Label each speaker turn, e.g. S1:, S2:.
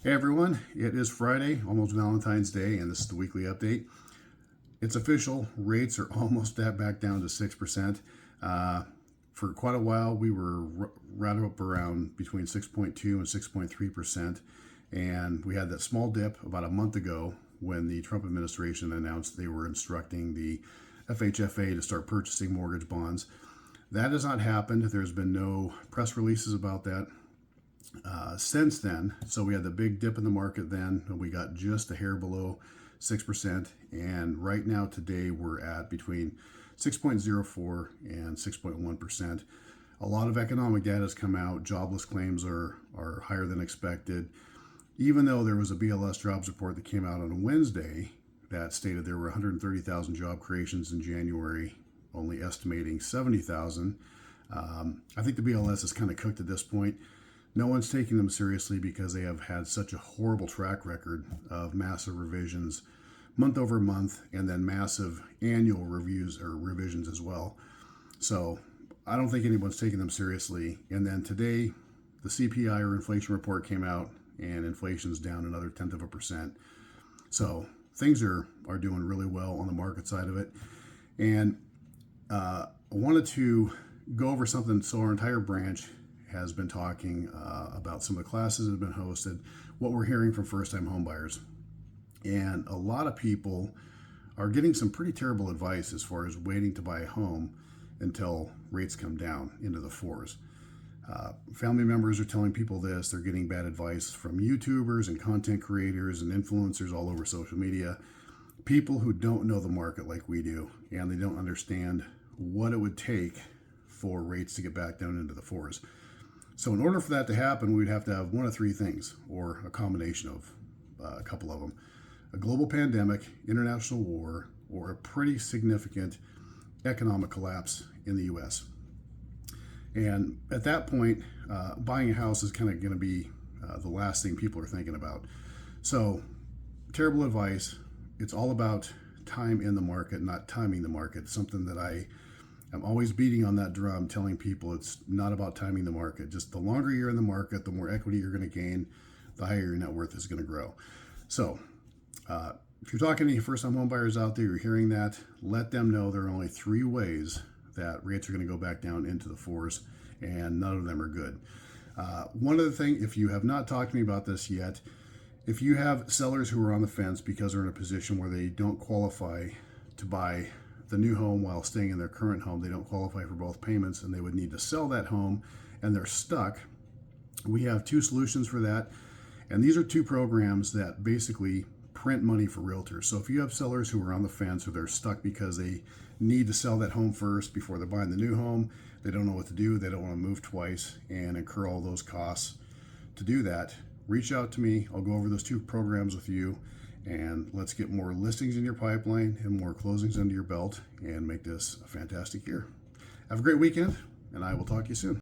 S1: Hey everyone, it is Friday, almost Valentine's Day, and this is the weekly update. It's official, rates are almost back down to 6%. For quite a while, we were right up around between 6.2 and 6.3%, and we had that small dip about a month ago when the Trump administration announced they were instructing the FHFA to start purchasing mortgage bonds. That has not happened. There's been no press releases about that since then. So we had the big dip in the market then, and we got just a hair below 6%. And right now, today, we're at between 6.04 and 6.1%. A lot of economic data has come out. Jobless claims are higher than expected. Even though there was a BLS jobs report that came out on Wednesday that stated there were 130,000 job creations in January, only estimating 70,000. I think the BLS is kind of cooked at this point. No one's taking them seriously because they have had such a horrible track record of massive revisions month over month, and then massive annual reviews or revisions as well. So I don't think anyone's taking them seriously. And then today, the CPI or inflation report came out, and inflation's down another 1/10%. So things are doing really well on the market side of it. And I wanted to go over something. So our entire branch has been talking about some of the classes that have been hosted, what we're hearing from first-time homebuyers. And a lot of people are getting some pretty terrible advice as far as waiting to buy a home until rates come down into the fours. Family members are telling people this. They're getting bad advice from YouTubers and content creators and influencers all over social media. People who don't know the market like we do, and they don't understand what it would take for rates to get back down into the fours. So in order for that to happen, we'd have to have one of three things, or a combination of a couple of them. A global pandemic, international war, or a pretty significant economic collapse in the U.S. And at that point, buying a house is kind of going to be the last thing people are thinking about. So terrible advice. It's all about time in the market, not timing the market. Something that I'm always beating on that drum, telling people it's not about timing the market. Just the longer you're in the market, the more equity you're going to gain, the higher your net worth is going to grow. So if you're talking to any first-time home buyers out there, you're hearing that, let them know there are only three ways that rates are going to go back down into the fours, and none of them are good. One other thing, if you have not talked to me about this yet, if you have sellers who are on the fence because they're in a position where they don't qualify to buy the new home while staying in their current home, they don't qualify for both payments, and they would need to sell that home, and they're stuck, we have two solutions for that. And these are two programs that basically print money for realtors. So if you have sellers who are on the fence, or they're stuck because they need to sell that home first before they're buying the new home, they don't know what to do, they don't want to move twice and incur all those costs to do that, reach out to me. I'll go over those two programs with you, and let's get more listings in your pipeline and more closings under your belt and make this a fantastic year. Have a great weekend, and I will talk to you soon.